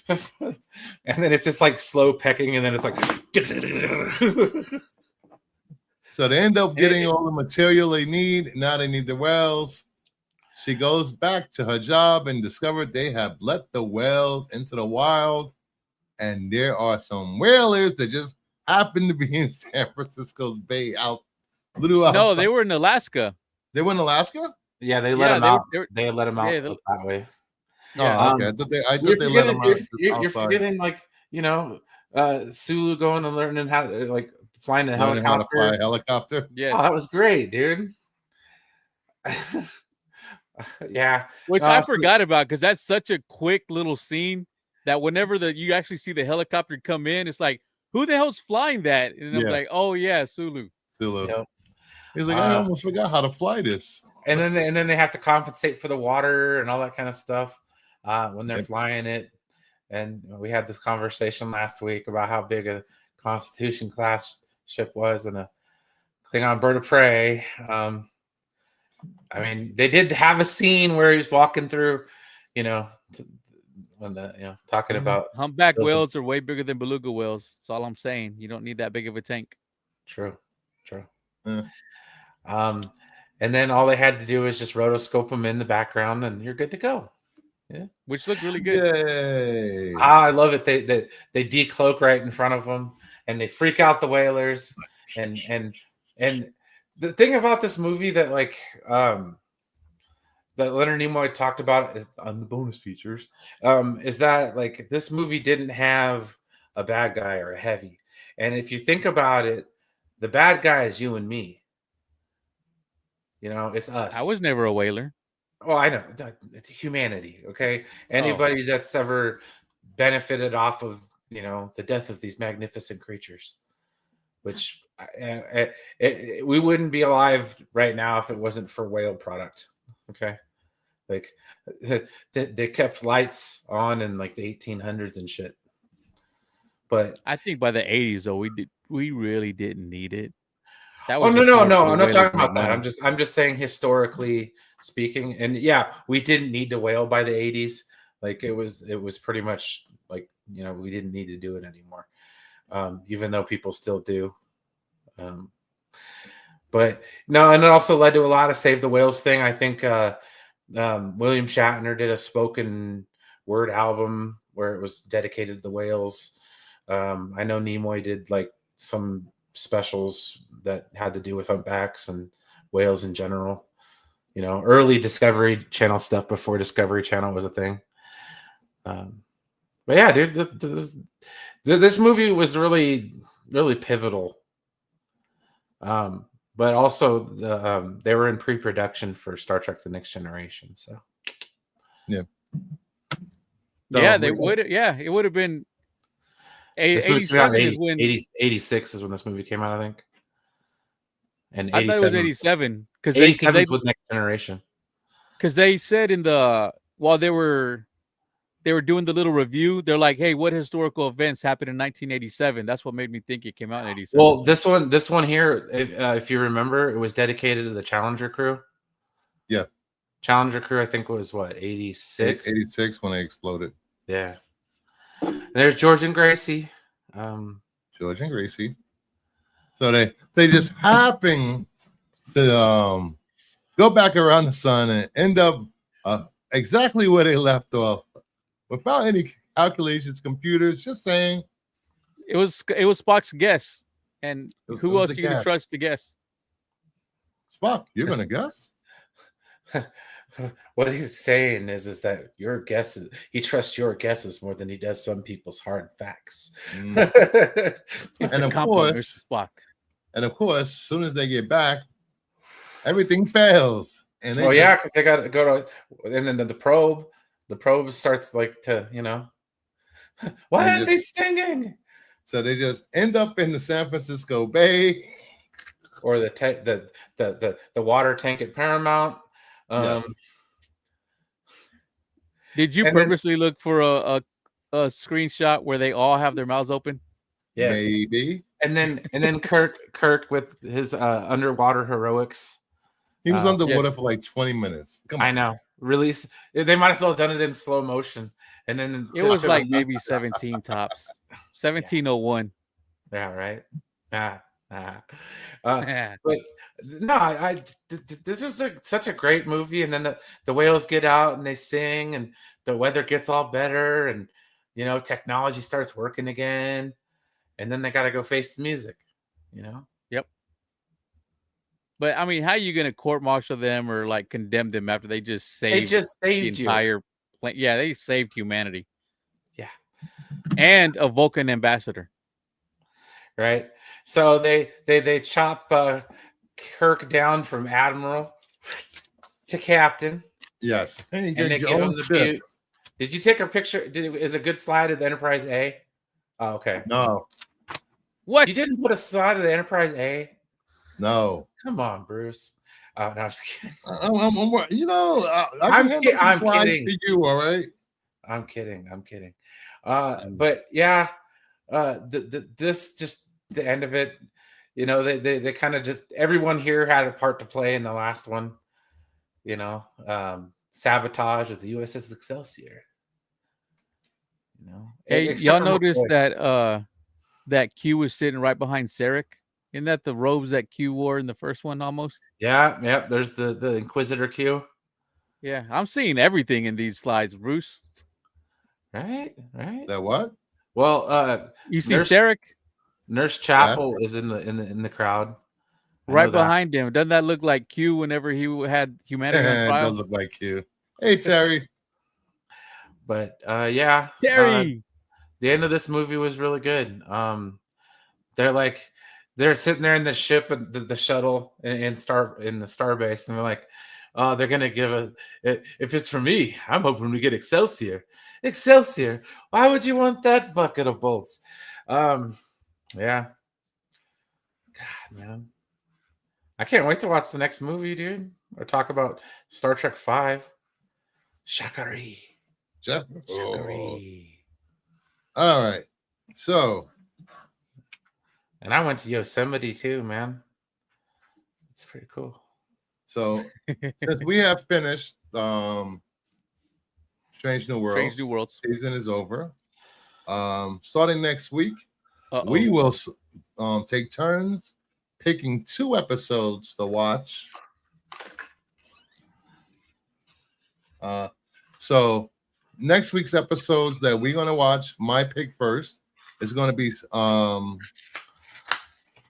And then it's just like slow pecking, and then it's like. So they end up getting all the material they need. Now they need the wells. She goes back to her job and discovered they have let the wells into the wild. And there are some whalers that just happen to be in San Francisco's Bay out. No, they were in Alaska. They were in Alaska? Yeah, they let him they out. were- They let him out Yeah, that way. Yeah. Oh, okay. I thought they let them out. You're forgetting, like, Sulu going and learning how to like flying a Learning how to fly a helicopter. helicopter. Yes. Oh, that was great, dude. Yeah. Which No, I so- forgot about because that's such a quick little scene that whenever you actually see the helicopter come in, it's like, who the hell's flying that? And I'm Yeah. like, oh yeah, Sulu. Sulu. Yep. He's like, I almost forgot how to fly this. And then they have to compensate for the water and all that kind of stuff when they're Yep. flying it. And we had this conversation last week about how big a Constitution class ship was and a Klingon bird of prey. I mean, they did have a scene where he's walking through, when talking Mhm. about Humpback Those are- whales are way bigger than beluga whales. That's all I'm saying. You don't need that big of a tank. true. Yeah. And then all they had to do is just rotoscope them in the background, and you're good to go. Which looked really good. Yay. I love it. They decloak right in front of them, and they freak out the whalers. And the thing about this movie that that Leonard Nimoy talked about on the bonus features is that like this movie didn't have a bad guy or a heavy. And if you think about it, the bad guy is you and me. It's us. I was never a whaler. Oh, I know. Humanity, okay? Anybody that's ever benefited off of, the death of these magnificent creatures, which we wouldn't be alive right now if it wasn't for whale product, okay? Like, they kept lights on in, like, the 1800s and shit. But I think by the 80s, though, we really didn't need it. That no, just more for the I'm not whalers talking to make about that. money. I'm just saying historically speaking, and yeah, we didn't need to whale by the 80s. Like it was pretty much like we didn't need to do it anymore, even though people still do. But no, and it also led to a lot of Save the Whales thing. I think William Shatner did a spoken word album where it was dedicated to the whales. I know Nimoy did like some specials that had to do with humpbacks and whales in general. Early Discovery Channel stuff before Discovery Channel was a thing. But yeah, dude, this movie was really, really pivotal. But also they were in pre-production for Star Trek: The Next Generation. So yeah, They would. Yeah, it would have been. this movie came out 87 in is when 86 is when this movie came out, I think. And I thought it was 87 because 87 with Next Generation. Because they said while they were doing the little review, they're like, "Hey, what historical events happened in 1987?" That's what made me think it came out in 87. Well, this one here, if you remember, it was dedicated to the Challenger crew. Yeah, Challenger crew, I think was what 86. 86 when they exploded. Yeah. And there's George and Gracie. George and Gracie. So they just happen to go back around the sun and end up exactly where they left off, without any calculations, computers, just saying. It was Spock's guess, and It who was else a can you guess. trust to guess? Spock, you're gonna guess? What he's saying is that your guesses, he trusts your guesses more than he does some people's hard facts. It's And a of compliment, course- Mr. Spock. And of course, as soon as they get back, everything fails. And they Yeah, because they got to go to, and then the probe starts like to, why They aren't they singing? So they just end up in the San Francisco Bay. Or the water tank at Paramount. Yes. Did you and then- purposely look for a screenshot where they all have their mouths open? Yes. Maybe. And then Kirk with his underwater heroics. He was Uh, underwater yes. for like 20 minutes. Come on. I know. Release. They might as well have done it in slow motion. And then It was like maybe 17 tops, 1701. yeah, right. Yeah. Yeah. But no, this was such a great movie. And then the whales get out and they sing, and the weather gets all better, and technology starts working again. And then they got to go face the music. Yep. But I mean, how are you going to court-martial them or like condemn them after they just saved the saved you. entire planet? Yeah, they saved humanity. Yeah. And a Vulcan ambassador. Right. So they chop Kirk down from admiral to captain, Yes. Hey, And get they your give own him the ship. view. Did you take a picture? Is a good slide of the Enterprise A? Oh, okay. No, What? You didn't put a slide of the Enterprise A? no. Come on, Bruce. No, I'm just kidding. You know, I I'm can handle some I'm slides kidding. to you. All right. I'm kidding. But yeah, this just the end of it. You know, they kind of just everyone here had a part to play in the last one. You know, sabotage of the USS Excelsior. You know, Hey, except y'all for noticed McCoy. that Q was sitting right behind Sarek? Isn't that the robes that Q wore in the first one almost? Yeah. There's the Inquisitor Q. Yeah, I'm seeing everything in these slides, Bruce. Right. That what? Well, You see Nurse Sarek Chapel is in the crowd. I know right that. behind him. Doesn't that look like Q whenever he had humanity on It trial? does look like you. Hey, Terry. But yeah, Terry. the end of this movie was really good. They're sitting there in the ship and the shuttle in the starbase, and they're like, "Oh, they're gonna give if it's for me, I'm hoping we get Excelsior. Excelsior. Why would you want that bucket of bolts?" Yeah. God, man, I can't wait to watch the next movie, dude, or talk about Star Trek V. Shakari. Jeff. Shakari. All right. So, And I went to Yosemite too, man. It's pretty cool. since we have finished Strange New Worlds, Strange New Worlds. season is over. Starting next week, Uh-oh. we will take turns picking 2 episodes to watch. So next week's episodes that we're gonna watch, my pick first is gonna be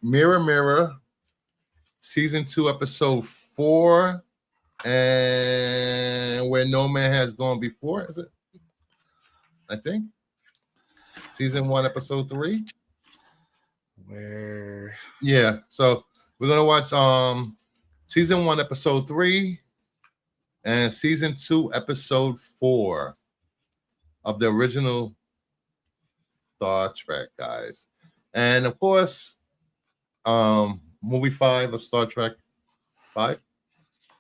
Mirror Mirror, season 2, episode 4, and Where No Man Has Gone Before. Is it? I think season 1, episode 3. Where? Yeah. So we're gonna watch season 1, episode 3, and season 2, episode 4 of the original Star Trek, guys. And of course, movie 5 of Star Trek 5.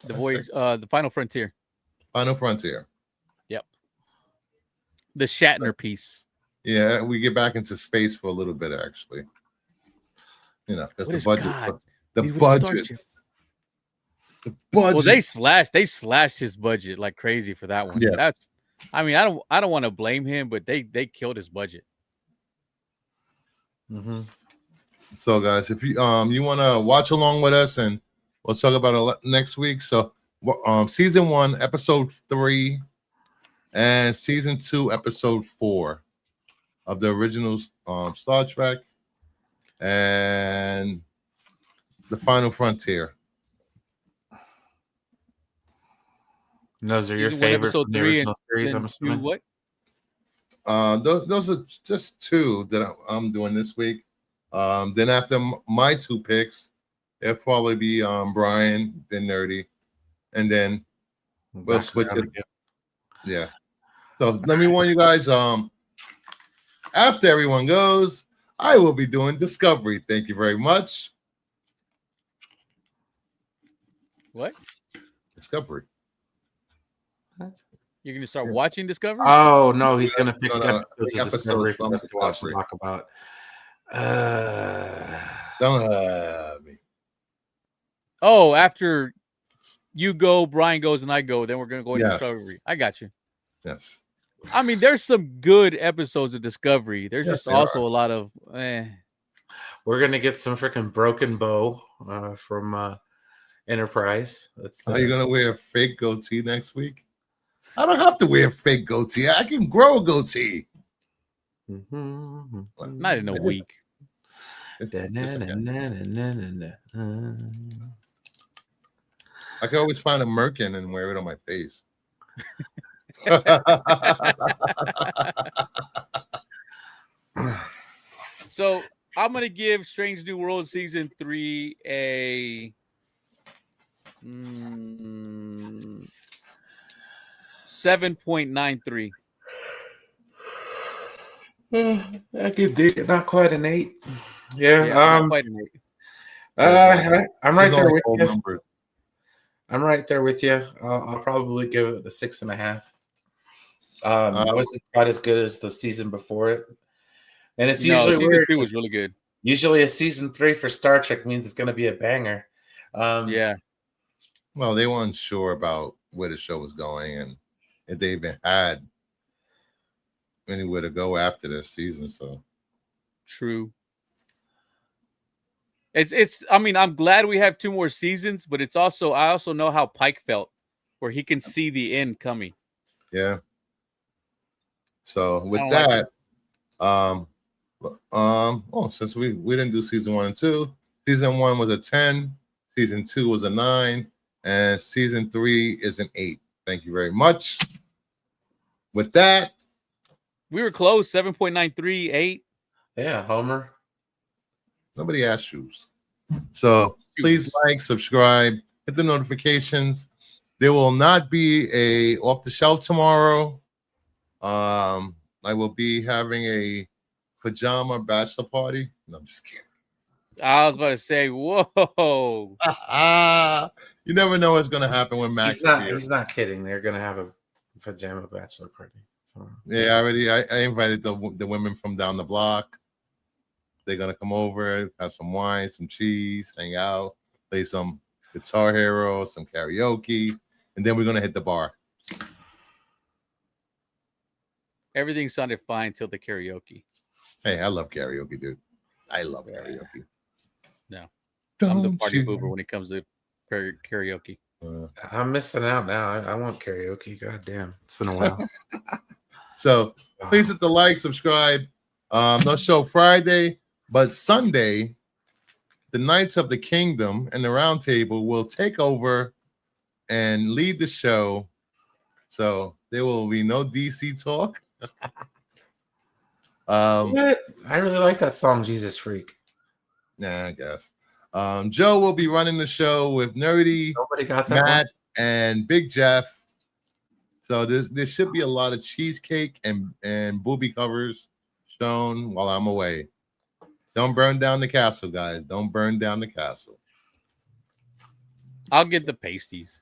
The Voyage, the Final Frontier. Final Frontier. Yep. The Shatner piece. Yeah, we get back into space for a little bit, actually. You know, because What the is budget, God? the Leave with the budget, Starship. the budget. Well, they slashed his budget like crazy for that one. Yeah. I mean, I don't want to blame him, but they killed his budget. Mm-hmm. So, guys, if you want to watch along with us, and we'll talk about it next week. So, season 1, episode 3, and season 2, episode 4 of the original Star Trek, and the Final Frontier. And those are your Season 1, favorites episode from the 3 original series, and I'm assuming. what? Those are just 2 that I'm doing this week. Then after my 2 picks, it'll probably be Brian, then Nerdy, and then we'll Back switch around it. again. Yeah. So let me warn you guys. After everyone goes, I will be doing Discovery. Thank you very much. What? Discovery. You're gonna start watching Discovery? Oh no, he's gonna pick No, episodes of episodes Discovery for from us to watch and Discovery. talk about. Don't have me. Oh, after you go, Brian goes, and I go, then we're gonna go into Yes. Discovery. I got you. Yes. I mean, there's some good episodes of Discovery. There's Yes, just there also are. a lot of We're gonna get some freaking Broken Bow from Enterprise. Are you gonna wear a fake goatee next week? I don't have to wear a fake goatee. I can grow a goatee. not in a week. It's okay. I can always find a merkin and wear it on my face. So I'm gonna give Strange New World season 3 a 7.93. I could dig it. Not quite an 8. Yeah. Yeah, not quite an 8. I'm right It's there only with whole you. number. I'm right there with you. I'll probably give it a 6.5. It wasn't quite as good as the season before it, and it's No, usually season weird. 2 was really good. Usually, a season 3 for Star Trek means it's going to be a banger. Yeah, Well, they weren't sure about where the show was going and if they even had anywhere to go after this season. So true. It's. I mean, I'm glad we have 2 more seasons, but it's also I also know how Pike felt, where he can see the end coming. yeah. So with don't that, since we didn't do season 1 and 2, season 1 was a 10, season 2 was a 9, and season 3 is an 8. Thank you very much. With that, We were close. 7.93, 8. Yeah, Homer. nobody asked shoes. So please like, subscribe, hit the notifications. There will not be a off the shelf tomorrow. I will be having a pajama bachelor party. No, I'm just kidding. I was about to say, whoa. You never know what's gonna happen when Max is here. He's not kidding. They're going to have a pajama bachelor party. Yeah, I invited the women from down the block. They're gonna come over, have some wine, some cheese, hang out, play some Guitar Hero, some karaoke, and then we're gonna hit the bar. Everything sounded fine till the karaoke. Hey, I love karaoke, dude. I love karaoke. No. I'm the Don't party you- pooper when it comes to karaoke. I'm missing out now. I want karaoke. God damn. It's been a while. So please hit the like, subscribe. No show Friday, but Sunday, the Knights of the Kingdom and the Round Table will take over and lead the show. So there will be no DC talk. What? I really like that song, Jesus Freak. Nah, I guess. Joe will be running the show with Nerdy, Nobody got that Matt, and Big Jeff. So there should be a lot of cheesecake and booby covers shown while I'm away. Don't burn down the castle, guys. Don't burn down the castle. I'll get the pasties.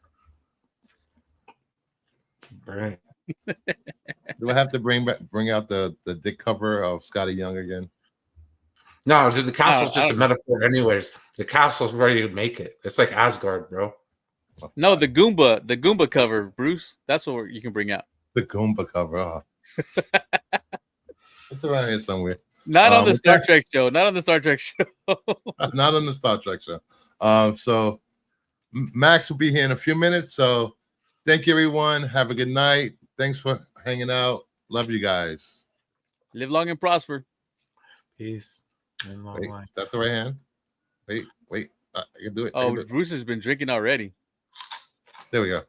Right. Do I have to bring out the dick cover of Scotty Young again? No, dude, the castle's I just a don't- metaphor anyways. The castle's ready to make it. It's like Asgard, bro. No, the Goomba cover, Bruce. That's what you can bring out. The Goomba cover. Oh. It's around here somewhere. Not on the with Star that- Trek show. Not on the Star Trek show. Not on the Star Trek show. So Max will be here in a few minutes. So thank you, everyone. Have a good night. Thanks for hanging out. Love you guys. Live long and prosper. Peace. And long Wait, life. that's the right hand. Wait. I can do it. I Oh, can do it. Bruce has been drinking already. There we go.